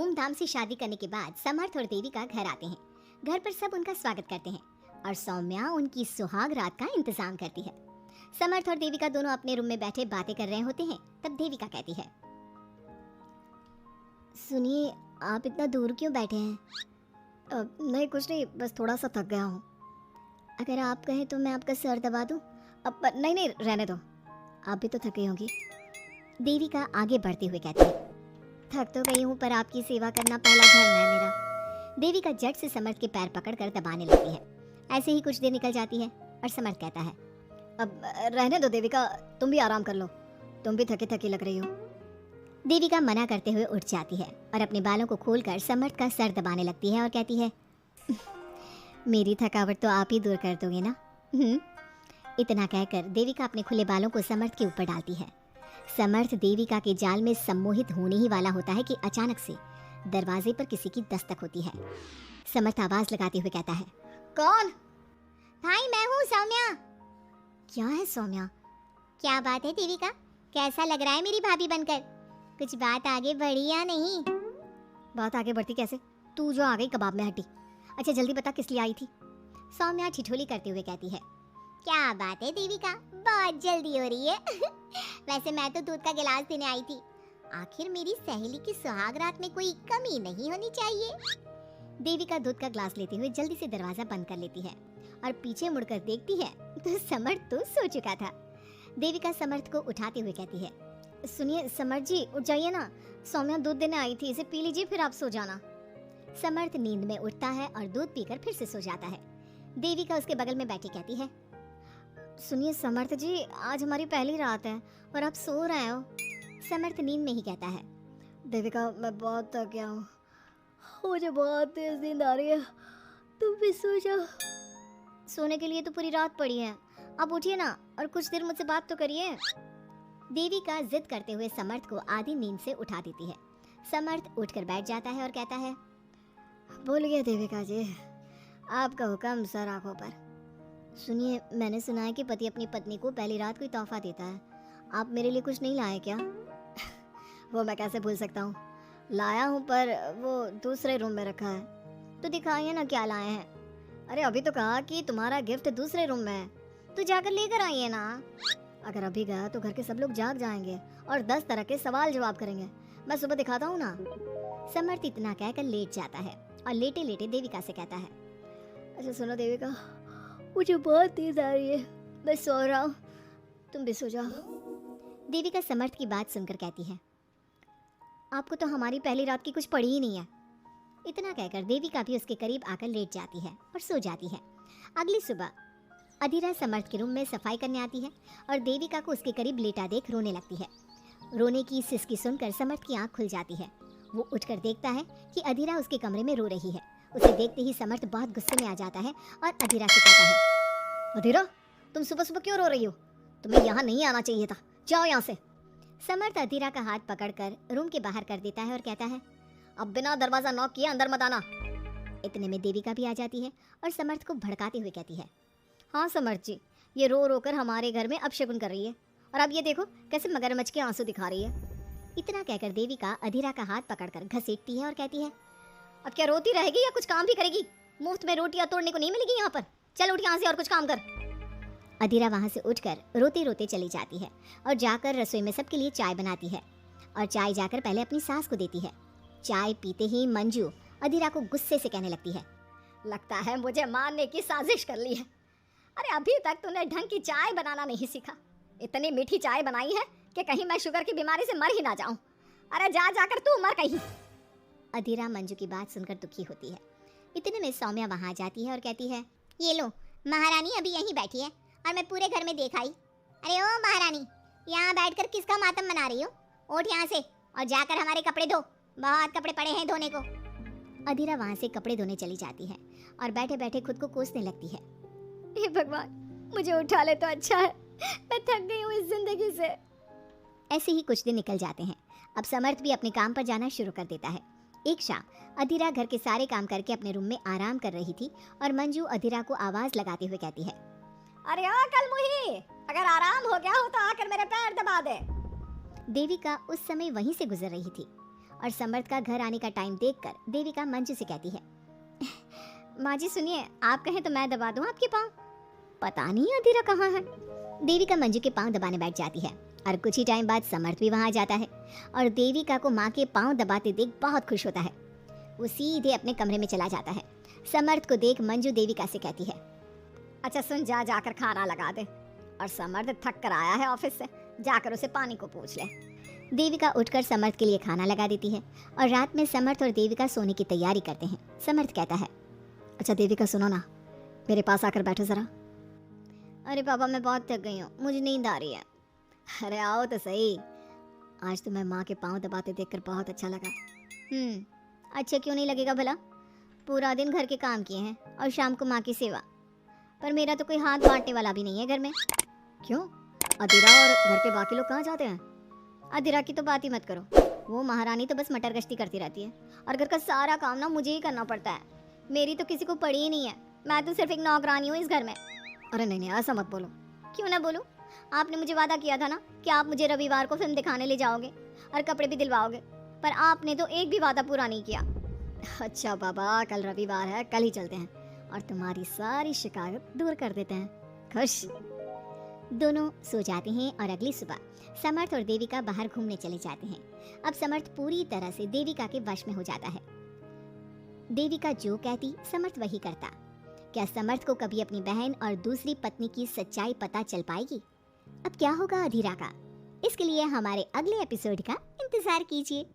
धूमधाम से शादी करने के बाद समर्थ और देविका घर आते हैं। घर पर सब उनका स्वागत करते हैं और सौम्या उनकी सुहाग रात का इंतजाम करती है। समर्थ और देविका दोनों अपने रूम में बैठे बातें कर रहे होते हैं। तब देविका कहती है, सुनिए, आप इतना दूर क्यों बैठे हैं? नहीं कुछ नहीं, बस थोड़ा सा थक गया हूँ। अगर आप कहें तो मैं आपका सर दबा दूँ? नहीं रहने दो, आप भी तो थकी होंगी। देविका आगे बढ़ते हुए कहती है, थक तो गई हूँ पर आपकी सेवा करना पहला धर्म है मेरा। देविका झट से समर्थ के पैर पकड़कर दबाने लगती है। ऐसे ही कुछ देर निकल जाती है और समर्थ कहता है, अब रहने दो देविका, तुम भी आराम कर लो, तुम भी थकी थकी लग रही हो। देविका मना करते हुए उठ जाती है और अपने बालों को खोलकर समर्थ का सर दबाने लगती है और कहती है, मेरी थकावट तो आप ही दूर कर दोगे ना? इतना कहकर देविका अपने खुले बालों को समर्थ के ऊपर डालती है। समर्थ देविका के जाल में सम्मोहित होने ही वाला होता है कि अचानक से दरवाजे पर किसी की दस्तक होती है। समर्थ आवाज लगाते हुए कहता है, कौन? भाई मैं हूँ, सौम्या। क्या है सौम्या? क्या बात है देविका, कैसा लग रहा है मेरी भाभी बनकर? कुछ बात आगे बढ़ी या नहीं? बात आगे बढ़ती कैसे? तू जो आ गई कबाब में हड्डी। अच्छा जल्दी बता किस लिए आई थी? सौम्या ठिठोली करते हुए कहती है, क्या बात है देविका, बहुत जल्दी हो रही है। वैसे मैं तो दूध का गिलास देने आई थी। आखिर मेरी सहेली की सुहाग रात में कोई कमी नहीं होनी चाहिए। देविका दूध का ग्लास लेते हुए जल्दी से दरवाजा बंद कर लेती है और पीछे मुड़कर देखती है तो समर्थ तो सो चुका था। देविका समर्थ को उठाते हुए कहती है, सुनिए समर्थ जी, उठ जाइए ना, सौम्या दूध देने आई थी, इसे पी लीजिए फिर आप सो जाना। समर्थ नींद में उठता है और दूध पीकर फिर से सो जाता है। देविका उसके बगल में बैठी कहती है, सुनिए समर्थ जी, आज हमारी पहली रात है और आप सो रहे हो। समर्थ नींद में ही कहता है, देविका मैं बहुत थक गया हूँ, मुझे बहुत तेज नींद आ रही है, तुम भी सो जाओ। सोने के लिए तो पूरी रात पड़ी है, आप उठिए ना और कुछ देर मुझसे बात तो करिए। देविका जिद करते हुए समर्थ को आधी नींद से उठा देती है। समर्थ उठकर बैठ जाता है और कहता है, बोलिए देविका जी, आपका हुक्म सर आंखों पर। सुनिए, मैंने सुना है कि पति अपनी पत्नी को पहली रात कोई तोहफा देता है, आप मेरे लिए कुछ नहीं लाए क्या? वो मैं कैसे भूल सकता हूँ, लाया हूँ पर वो दूसरे रूम में रखा है। तो दिखाइए ना क्या लाए हैं। अरे अभी तो कहा कि तुम्हारा गिफ्ट दूसरे रूम में है, तो जाकर लेकर आइए ना। अगर अभी गया तो घर के सब लोग जाग जाएंगे और 10 तरह के सवाल जवाब करेंगे, मैं सुबह दिखाता हूँ ना। समर्थ इतना कहकर लेट जाता है और लेटे लेटे देविका से कहता है, अच्छा सुनो देविका, मुझे बहुत नींद आ रही है, मैं सो रहा हूँ, तुम भी सो जाओ। देविका समर्थ की बात सुनकर कहती है, आपको तो हमारी पहली रात की कुछ पड़ी ही नहीं है। इतना कहकर देविका भी उसके करीब आकर लेट जाती है और सो जाती है। अगली सुबह अधीरा समर्थ के रूम में सफाई करने आती है और देविका को उसके करीब लेटा देख रोने लगती है। रोने की सिसकी सुनकर समर्थ की आंख खुल जाती है। वो उठकर देखता है कि अधीरा उसके कमरे में रो रही है। उसे देखते ही समर्थ बहुत गुस्से में आ जाता है और अधीरा से कहता है, अधीरा तुम सुबह सुबह क्यों रो रही हो? तुम्हें यहाँ नहीं आना चाहिए था, जाओ यहाँ से। समर्थ अधीरा का हाथ पकड़कर रूम के बाहर कर देता है और कहता है, अब बिना दरवाजा नॉक किए अंदर मत आना। इतने में देविका भी आ जाती है और समर्थ को भड़काते हुए कहती है, हाँ समर्थ जी, ये रो रो कर हमारे घर में अपशगुन कर रही है और अब ये देखो कैसे मगरमच्छ के आंसू दिखा रही है। इतना कहकर देविका अधीरा का हाथ पकड़कर घसीटती है और कहती है, अब क्या रोती रहेगी या कुछ काम भी करेगी? मुफ्त में रोटियां तोड़ने को नहीं मिलेगी यहाँ पर, चल उठ यहाँ से और कुछ काम कर। अधीरा वहाँ से उठकर रोते रोते चली जाती है और जाकर रसोई में सबके लिए चाय बनाती है और चाय जाकर पहले अपनी सास को देती है। चाय पीते ही मंजू अधीरा को गुस्से से कहने लगती है, लगता है मुझे मारने की साजिश कर ली है। अरे अभी तक तूने ढंग की चाय बनाना नहीं सीखा, इतनी मीठी चाय बनाई है कि कहीं मैं शुगर की बीमारी से मर ही ना जाऊं। अरे जा जाकर तू मर कहीं। अधीरा मंजू की बात सुनकर दुखी होती है। इतने में सौम्या वहां आ जाती है और कहती है, ये लो, महारानी अभी यहीं बैठी है और मैं पूरे घर में देख आई। अरे ओ महारानी, यहाँ बैठकर किसका मातम मना रही हो? उठ यहाँ से और जाकर हमारे कपड़े धो, बहुत कपड़े पड़े हैं धोने को। अधीरा वहां से कपड़े धोने चली जाती है और बैठे बैठे खुद को कोसने लगती है, हे भगवान, मुझे उठा ले तो अच्छा है, मैं थक गई हूँ इस जिंदगी से। ऐसे ही कुछ दिन निकल जाते हैं। अब समर्थ भी अपने काम पर जाना शुरू कर देता है। एक शाम अधीरा घर के सारे काम करके अपने रूम में आराम कर रही थी और मंजू अधीरा को आवाज लगाते हुए कहती है, अरे ओ कलमुही, अगर आराम हो गया हो तो आकर मेरे पैर दबा दे। देविका उस समय वहीं से गुजर रही थी और समर्थ का घर आने का टाइम देखकर देविका मंजू से कहती है, माँ जी सुनिए, आप कहें तो मैं दबा दूं आपके पाँव। पता नहीं अधीरा कहाँ है। देविका मंजू के पाँव दबाने बैठ जाती है और कुछ ही टाइम बाद समर्थ भी वहाँ आ जाता है और देविका को माँ के पाँव दबाते देख बहुत खुश होता है। वो सीधे अपने कमरे में चला जाता है। समर्थ को देख मंजू देविका से कहती है, अच्छा सुन, जाकर खाना लगा दे, और समर्थ थक कर आया है ऑफिस से, जाकर उसे पानी को पूछ ले। देविका उठकर समर्थ के लिए खाना लगा देती है और रात में समर्थ और देविका सोने की तैयारी करते हैं। समर्थ कहता है, अच्छा देविका सुनो ना, मेरे पास आकर बैठो जरा। अरे पापा मैं बहुत थक गई हूँ, मुझे नींद आ रही है। अरे आओ तो सही, आज तुम्हें माँ के पाँव दबाते देखकर बहुत अच्छा लगा। अच्छा क्यों नहीं लगेगा भला, पूरा दिन घर के काम किए हैं और शाम को माँ की सेवा, पर मेरा तो कोई हाथ बांटने वाला भी नहीं है घर में। क्यों, अधीरा और घर के बाकी लोग कहाँ जाते हैं? अधीरा की तो बात ही मत करो, वो महारानी तो बस मटर गश्ती करती रहती है और घर का सारा काम ना मुझे ही करना पड़ता है। मेरी तो किसी को पड़ी ही नहीं है, मैं तो सिर्फ एक नौकरानी हूँ इस घर में। अरे नहीं ऐसा मत बोलो। क्यों ना बोलूं, आपने मुझे वादा किया था ना कि आप मुझे रविवार को फिल्म दिखाने ले जाओगे और कपड़े भी दिलवाओगे, पर आपने तो एक भी वादा पूरा नहीं किया। अच्छा बाबा, कल रविवार है, कल ही चलते हैं और तुम्हारी सारी शिकायत दूर कर देते हैं। खुश। दोनों सो जाते हैं और अगली सुबह समर्थ और देविका बाहर घूमने चले जाते हैं। अब समर्थ पूरी तरह से देविका के वश में हो जाता है। देविका जो कहती समर्थ वही करता। क्या समर्थ को कभी अपनी बहन और दूसरी पत्नी की सच्चाई पता चल पाएगी? अब क्या होगा अधीरा का? इसके लिए हमारे अगले एपिसोड का इंतजार कीजिए।